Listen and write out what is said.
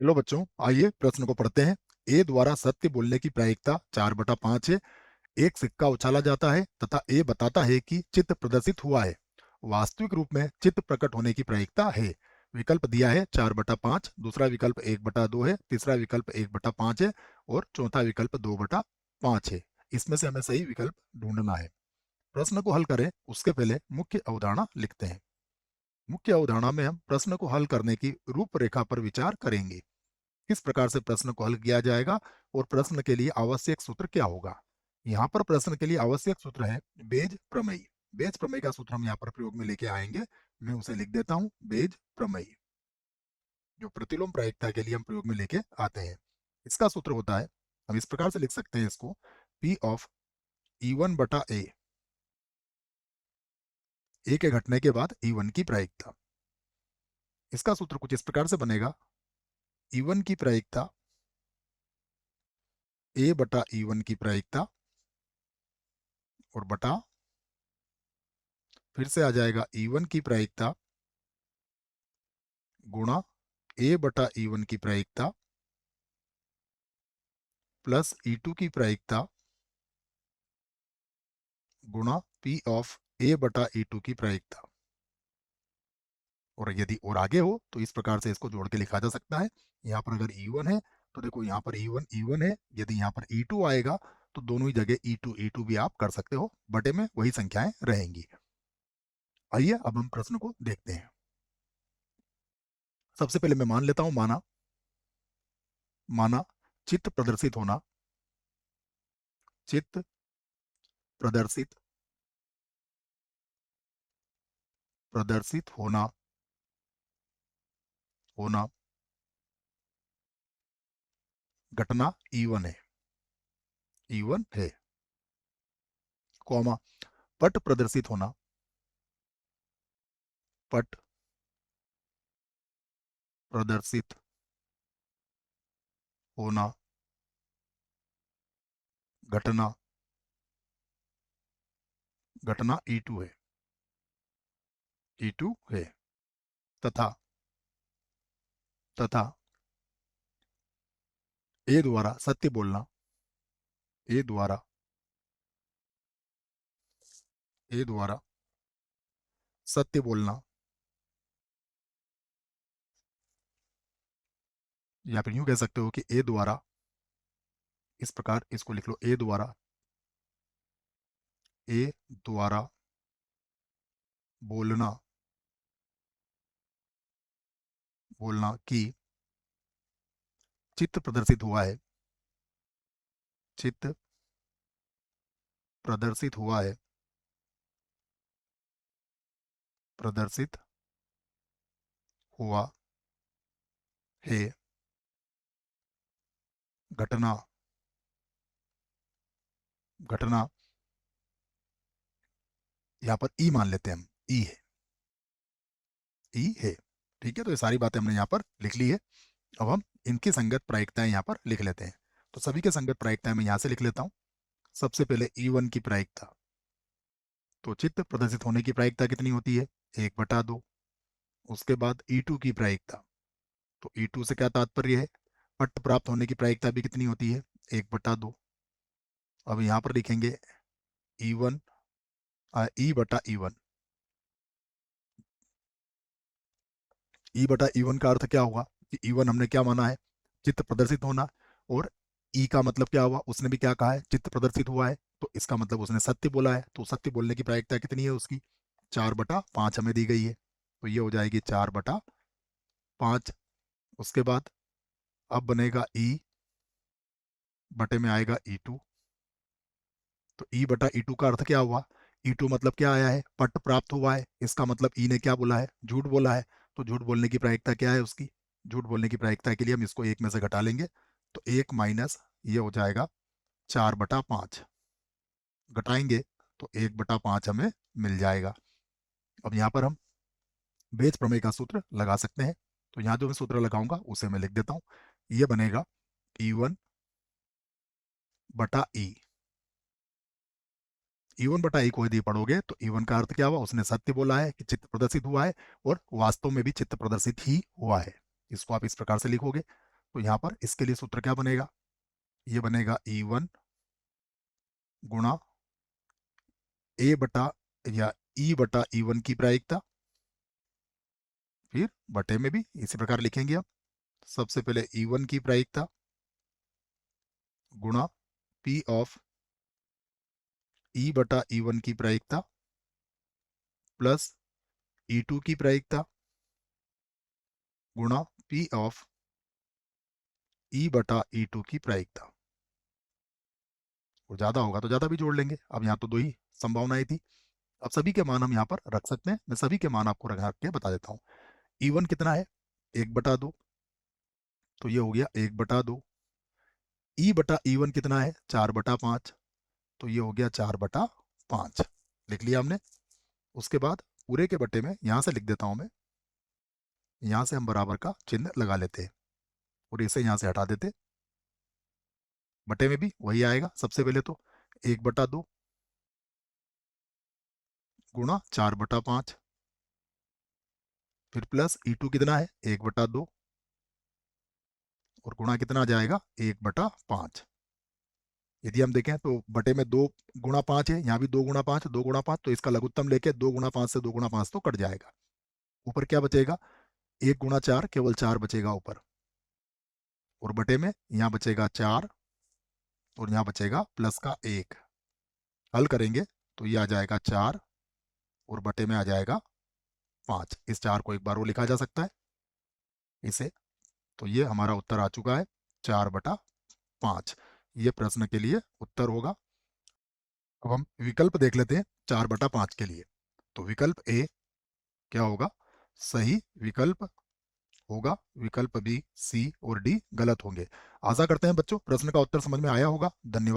लो बच्चों, आइए प्रश्न को पढ़ते हैं। ए द्वारा सत्य बोलने की प्रायिकता 4/5 है। एक सिक्का उछाला जाता है तथा ए बताता है कि चित्त प्रदर्शित हुआ है। वास्तविक रूप में चित्त प्रकट होने की प्रायिकता है। विकल्प दिया है 4/5, दूसरा विकल्प 1/2 है, तीसरा विकल्प 1/5 है और चौथा विकल्प 2/5 है। इसमें से हमें सही विकल्प ढूंढना है। प्रश्न को हल करें उसके पहले मुख्य अवधारणा लिखते हैं। मुख्य अवधारणा में हम प्रश्न को हल करने की रूपरेखा पर विचार करेंगे। किस प्रकार से प्रश्न को हल किया जाएगा और प्रश्न के लिए आवश्यक सूत्र क्या होगा। यहाँ पर प्रश्न के लिए आवश्यक सूत्र है बेज प्रमेय। बेज प्रमेय का सूत्र हम यहाँ पर प्रयोग में लेके आएंगे। मैं उसे लिख देता हूँ, बेज प्रमेय, जो प्रतिलोम प्रायिकता के लिए हम प्रयोग में लेके आते हैं। इसका सूत्र होता है, हम इस प्रकार से लिख सकते हैं इसको, P ऑफ E1/A। ए के घटने के बाद E1 की प्रायिकता। इसका सूत्र कुछ इस प्रकार से बनेगा, E1 की प्रायिकता A/E1 की प्रायिकता और बटा फिर से आ जाएगा E1 की प्रायिकता गुणा A/E1 की प्रायिकता प्लस E2 की प्रायिकता गुणा P ऑफ A/E2 की प्रायिकता। और यदि और आगे हो तो इस प्रकार से इसको जोड़ के लिखा जा सकता है। यहाँ पर अगर E1 है तो देखो यहाँ पर E1 है, यदि यहाँ पर E2 आएगा तो दोनों ही जगह E2 भी आप कर सकते हो, बटे में वही संख्याएं रहेंगी। आइए अब हम प्रश्न को देखते हैं। सबसे पहले मैं मान लेता हूं, माना चित्त प्रदर्शित होना, चित्त प्रदर्शित प्रदर्शित होना होना घटना E1 है, E1 है, कॉमा पट प्रदर्शित होना, पट प्रदर्शित होना घटना घटना E2 है, E2 है, तथा तथा ए द्वारा सत्य बोलना, ए द्वारा ए द्वारा सत्य बोलना, या फिर यूं कह सकते हो कि ए द्वारा, इस प्रकार इसको लिख लो, ए द्वारा बोलना बोलना कि चित्त प्रदर्शित हुआ है, चित्त प्रदर्शित हुआ है, प्रदर्शित हुआ है, घटना घटना यहाँ पर ई मान लेते हैं हम, ई है, ई है। ठीक है, तो ये सारी बातें हमने यहाँ पर लिख ली है। अब हम इनकी संगत प्रायिकताएं यहाँ पर लिख लेते हैं। तो सभी के संगत प्रायिकताएं मैं यहाँ से लिख लेता हूँ। सबसे पहले E1 की प्रायिकता, तो चित्त प्रदर्शित होने की प्रायिकता कितनी होती है, 1/2। उसके बाद E2 की प्रायिकता, तो E2 से क्या तात्पर्य है, पट प्राप्त होने की प्रायिकता भी कितनी होती है, 1/2। अब यहाँ पर लिखेंगे E1 E/E1। E/E1 का अर्थ क्या होगा कि E1 हमने क्या माना है, चित्त प्रदर्शित होना, और ई का मतलब क्या हुआ, उसने भी क्या कहा है, चित्त प्रदर्शित हुआ है, तो इसका मतलब उसने सत्य बोला है। तो सत्य बोलने की प्रायिकता कितनी है उसकी, 4/5 हमें दी गई है, तो ये हो जाएगी 4/5। उसके बाद अब बनेगा ई, बटे में आएगा E2। तो E/E2 का अर्थ क्या हुआ, E2 मतलब क्या आया है, पट प्राप्त हुआ है, इसका मतलब ई ने क्या बोला है, झूठ बोला है। तो झूठ बोलने की प्रायिकता क्या है उसकी, झूठ बोलने की प्रायिकता के लिए हम इसको एक में से घटा लेंगे, तो एक माइनस ये हो जाएगा 4/5, घटाएंगे तो 1/5 हमें मिल जाएगा। अब यहाँ पर हम बेज प्रमेय का सूत्र लगा सकते हैं। तो यहाँ जो मैं सूत्र लगाऊंगा उसे मैं लिख देता हूँ। ये बनेगा E1/E। E1/E को यदि पढ़ोगे तो E1 का अर्थ क्या हुआ, उसने सत्य बोला है कि चित्त प्रदर्शित हुआ है, और वास्तव में भी चित्त प्रदर्शित ही हुआ है। इसको आप इस प्रकार से लिखोगे। तो यहाँ पर इसके लिए सूत्र क्या बनेगा, ये बनेगा E1 गुणा ए बटा या ई बटा E1 की प्रायिकता, फिर बटे में भी इसी प्रकार लिखेंगे हम। सबसे पहले E1 की प्रायिकता गुणा P ऑफ ई बटा E1 की प्रायिकता प्लस E2 की प्रायिकता गुणा P ऑफ ई बटा E2 की प्रायिकता। और ज्यादा होगा तो ज्यादा भी जोड़ लेंगे, अब यहाँ तो दो ही संभावनाएं थी। अब सभी के मान हम यहाँ पर रख सकते हैं, मैं सभी के मान आपको रख के बता देता हूँ। E1 कितना है, 1/2, तो ये हो गया 1/2। ई बटा E1 कितना है, 4/5, तो ये हो गया 4/5, लिख लिया हमने। उसके बाद पूरे के बटे में यहाँ से लिख देता हूँ मैं, यहाँ से हम बराबर का चिन्ह लगा लेते हैं और इसे यहाँ से हटा देते। बटे में भी वही आएगा, सबसे पहले तो 1/2 गुणा 4/5, फिर प्लस E2 कितना है, 1/2 और गुणा कितना आ जाएगा, 1/5। यदि हम देखें तो बटे में 2 गुणा 5 है, यहाँ भी 2 गुणा 5, 2 गुणा 5, तो इसका लघुत्तम लेके 2 गुणा 5 से 2 गुणा 5 तो कट जाएगा। ऊपर क्या बचेगा, 1 गुणा 4, केवल 4 बचेगा ऊपर, और बटे में यहाँ बचेगा 4 और यहाँ बचेगा प्लस का 1। हल करेंगे तो ये आ जाएगा 4 और बटे में आ जाएगा 5। इस 4 को एक बार वो लिखा जा सकता है इसे, तो ये हमारा उत्तर आ चुका है 4/5। ये प्रश्न के लिए उत्तर होगा। अब हम विकल्प देख लेते हैं 4/5 के लिए। तो विकल्प ए क्या होगा, सही विकल्प होगा। विकल्प बी, सी और डी गलत होंगे। आशा करते हैं बच्चों प्रश्न का उत्तर समझ में आया होगा। धन्यवाद।